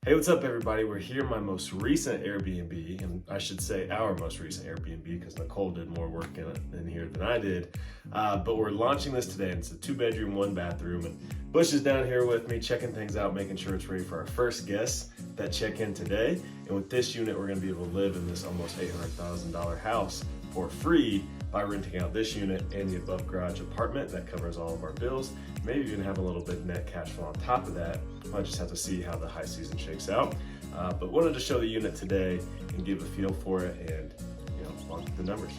Hey, what's up everybody? We're here in my most recent Airbnb, and I should say our most recent Airbnb because Nicole did more work in here than I did. But we're launching this today, and it's a 2-bedroom, 1-bathroom, and Bush is down here with me checking things out, making sure it's ready for our first guests that check in today. And with this unit, we're gonna be able to live in this almost $800,000 house for free by renting out this unit and the above garage apartment that covers all of our bills. Maybe even have a little bit of net cash flow on top of that. I'll just have to see how the high season shakes out. But wanted to show the unit today and give a feel for it and on the numbers.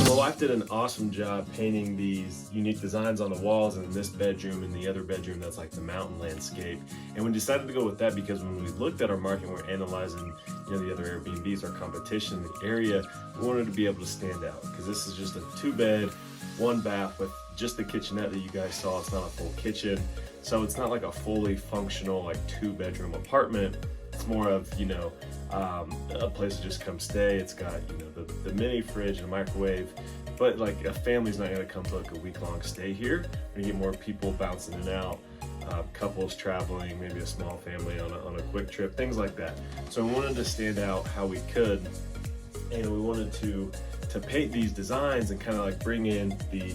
My wife did an awesome job painting these unique designs on the walls in this bedroom and the other bedroom that's like the mountain landscape. And we decided to go with that because when we looked at our market and we're analyzing the other Airbnbs, our competition in the area, we wanted to be able to stand out because this is just a 2-bed, 1-bath with just the kitchenette that you guys saw. It's not a full kitchen. So it's not like a fully functional like 2-bedroom apartment. It's more of, a place to just come stay. It's got, the mini fridge and a microwave, but like a family's not gonna come to like a week-long stay here. We're gonna get more people bouncing in and out, couples traveling, maybe a small family on a quick trip, things like that. So we wanted to stand out how we could, and we wanted to paint these designs and kind of like bring in the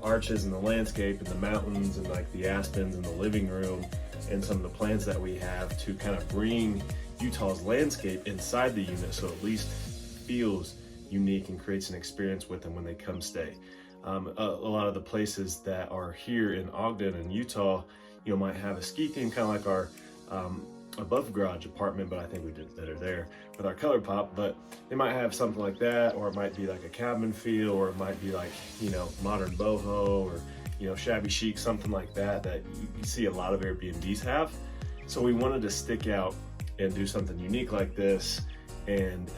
arches and the landscape and the mountains and like the aspens in the living room and some of the plants that we have to kind of bring Utah's landscape inside the unit so at least feels unique and creates an experience with them when they come stay. A lot of the places that are here in Ogden and Utah, might have a ski theme, kind of like our above garage apartment, but I think we did better there with our color pop. But they might have something like that, or it might be like a cabin feel, or it might be like modern boho, or shabby chic, something like that you see a lot of Airbnbs have. So we wanted to stick out and do something unique like this and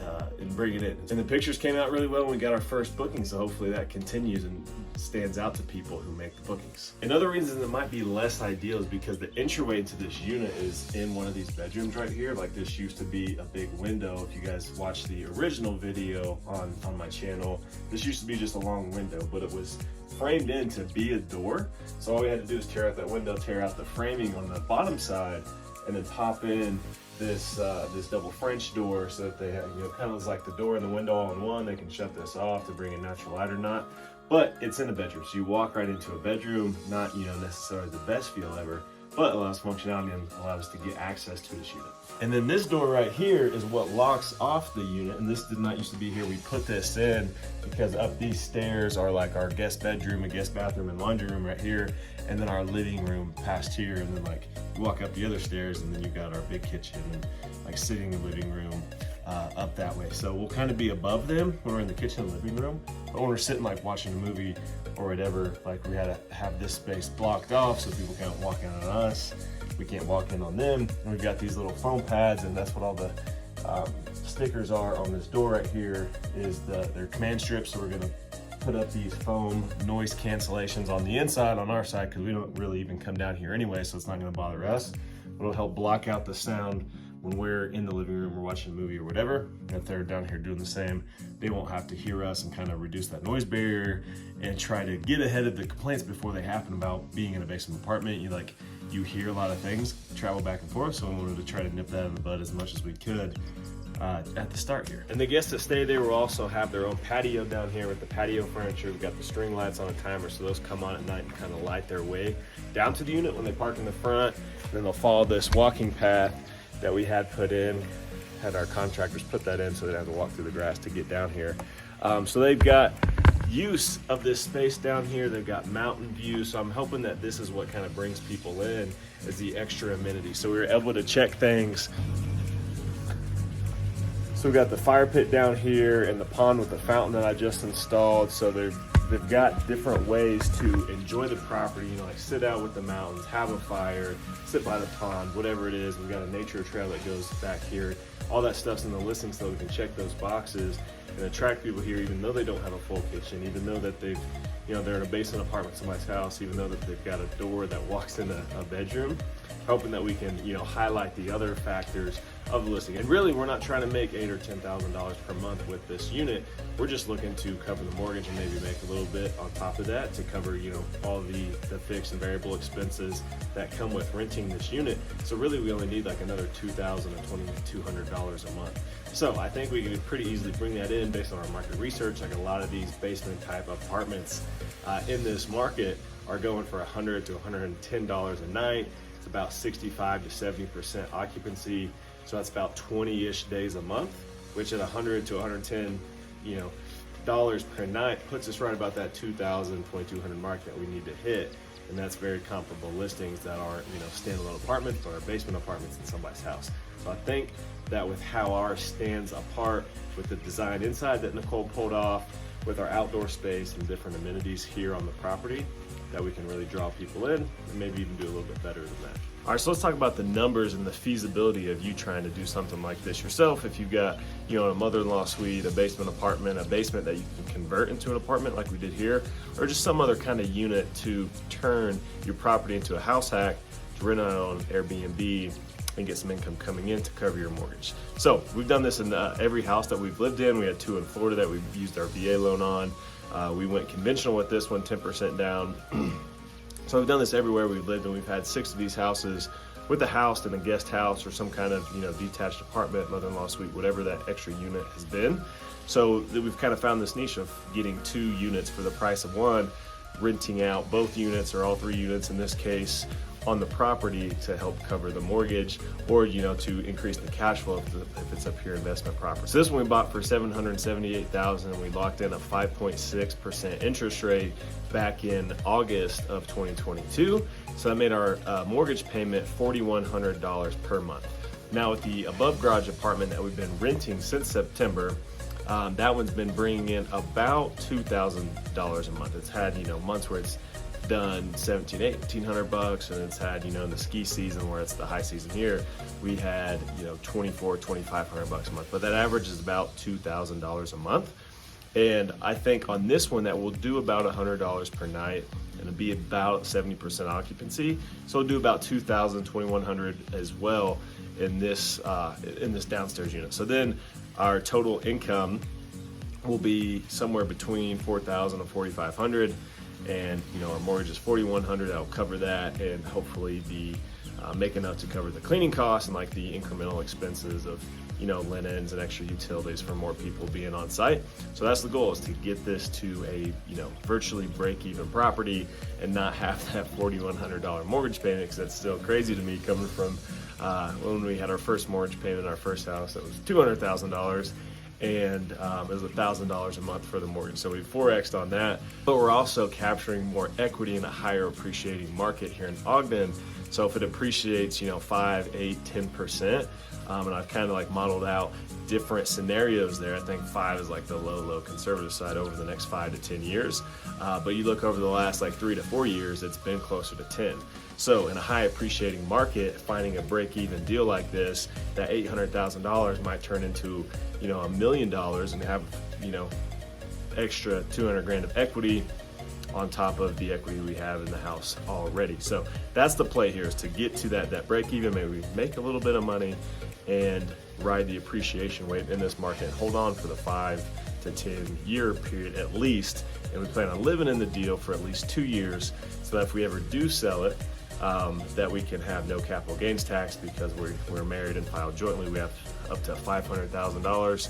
bring it in. And the pictures came out really well when we got our first booking, so hopefully that continues and stands out to people who make the bookings. Another reason it might be less ideal is because the entryway to this unit is in one of these bedrooms right here. Like this used to be a big window. If you guys watched the original video on my channel, this used to be just a long window, but it was framed in to be a door. So all we had to do is tear out that window, tear out the framing on the bottom side, and then pop in this double French door so that they have, kind of like the door and the window all in one. They can shut this off to bring in natural light or not, but it's in the bedroom. So you walk right into a bedroom, not, necessarily the best feel ever, but allows functionality and allows us to get access to this unit. And then this door right here is what locks off the unit. And this did not used to be here. We put this in because up these stairs are like our guest bedroom, a guest bathroom, and laundry room right here. And then our living room past here. And then like you walk up the other stairs and then you got our big kitchen and like sitting in the living room up that way. So we'll kind of be above them when we're in the kitchen and living room. But when we're sitting like watching a movie or whatever, like we had to have this space blocked off so people can't walk in on us. We can't walk in on them. And we've got these little foam pads, and that's what all the stickers are on this door right here is their command strips. So we're gonna put up these foam noise cancellations on the inside on our side because we don't really even come down here anyway, so it's not gonna bother us. It'll help block out the sound when we're in the living room or watching a movie or whatever. And if they're down here doing the same, they won't have to hear us and kind of reduce that noise barrier and try to get ahead of the complaints before they happen about being in a basement apartment. You hear a lot of things travel back and forth, so we wanted to try to nip that in the bud as much as we could at the start here. And the guests that stay there will also have their own patio down here with the patio furniture. We've got the string lights on a timer, so those come on at night and kind of light their way down to the unit when they park in the front. And then they'll follow this walking path that we had put in, had our contractors put that in so they don't have to walk through the grass to get down here. So they've got use of this space down here. They've got mountain view. So I'm hoping that this is what kind of brings people in, is the extra amenity. So we were able to check things. So we got the fire pit down here and the pond with the fountain that I just installed. So they've got different ways to enjoy the property, you know, like sit out with the mountains, have a fire, sit by the pond, whatever it is. We've got a nature trail that goes back here. All that stuff's in the listing so we can check those boxes and attract people here, even though they don't have a full kitchen, even though that they've, you know, they're in a basement apartment in somebody's house, even though that they've got a door that walks into a bedroom, hoping that we can, you know, highlight the other factors of the listing. And really, we're not trying to make $8,000 or $10,000 per month with this unit. We're just looking to cover the mortgage and maybe make a little bit on top of that to cover, you know, all the fixed and variable expenses that come with renting this unit. So really, we only need like another $2,000 to $2,200 a month. So I think we can pretty easily bring that in based on our market research. Like a lot of these basement type apartments in this market are going for $100 to $110 a night. It's about 65 to 70% occupancy. So that's about 20-ish days a month, which at $100 to $110, you know, dollars per night puts us right about that $2,000, $2,200 mark that we need to hit. And that's very comparable listings that aren't, you know, standalone apartments, but are basement apartments in somebody's house. So I think that with how ours stands apart with the design inside that Nicole pulled off, with our outdoor space and different amenities here on the property, that we can really draw people in and maybe even do a little bit better than that. All right, so let's talk about the numbers and the feasibility of you trying to do something like this yourself. If you've got, you know, a mother-in-law suite, a basement apartment, a basement that you can convert into an apartment like we did here, or just some other kind of unit to turn your property into a house hack, to rent it on Airbnb and get some income coming in to cover your mortgage. So we've done this in every house that we've lived in. We had 2 in Florida that we've used our VA loan on. We went conventional with this one, 10% down. So we've done this everywhere we've lived, and we've had 6 of these houses with a house and a guest house or some kind of, you know, detached apartment, mother-in-law suite, whatever that extra unit has been. So we've kind of found this niche of getting 2 units for the price of 1, renting out both units or all 3 units in this case on the property to help cover the mortgage, or, you know, to increase the cash flow if it's a pure investment property. So this one we bought for $778,000, and we locked in a 5.6% interest rate back in August of 2022. So that made our mortgage payment $4,100 per month. Now with the above garage apartment that we've been renting since September, that one's been bringing in about $2,000 a month. It's had, you know, months where it's done $1,800 and it's had, you know, in the ski season where it's the high season here, we had, you know, $2,500 a month, but that average is about $2,000 a month. And I think on this one that will do about $100 per night, and it'll be about 70% occupancy, so it'll do about $2,000, $2,100 as well in this downstairs unit. So then our total income will be somewhere between $4,000 and $4,500. And, you know, our mortgage is $4,100. That'll cover that, and hopefully make enough to cover the cleaning costs and like the incremental expenses of, you know, linens and extra utilities for more people being on site. So that's the goal, is to get this to a, you know, virtually break-even property and not have that $4,100 mortgage payment, because that's still crazy to me coming from when we had our first mortgage payment in our first house. That was $200,000. And it was $1,000 a month for the mortgage. So we've 4x'd on that, but we're also capturing more equity in a higher appreciating market here in Ogden. So if it appreciates, you know, 5, 8, 10%, and I've kind of like modeled out different scenarios there. I think 5 is like the low conservative side over the next 5 to 10 years. But you look over the last like 3 to 4 years, it's been closer to 10. So in a high appreciating market, finding a break-even deal like this, that $800,000 might turn into, you know, $1 million and have, you know, extra $200,000 of equity on top of the equity we have in the house already. So that's the play here, is to get to that break-even, maybe make a little bit of money and ride the appreciation wave in this market and hold on for the 5 to 10 year period at least. And we plan on living in the deal for at least 2 years, so that if we ever do sell it, that we can have no capital gains tax, because we're married and filed jointly. We have up to $500,000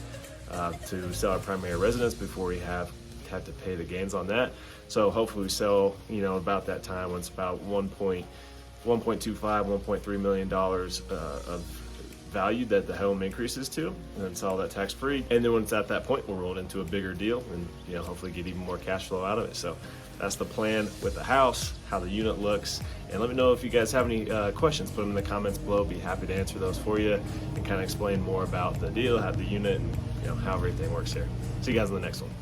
to sell our primary residence before we have to pay the gains on that. So hopefully we sell, you know, about that time when it's about $1.25, $1.3 million of value that the home increases to, and then sell that tax free. And then when it's at that point, we'll roll it into a bigger deal and, you know, hopefully get even more cash flow out of it. So that's the plan with the house, how the unit looks. And let me know if you guys have any questions. Put them in the comments below. Be happy to answer those for you and kind of explain more about the deal, how the unit, and how everything works here. See you guys in the next one.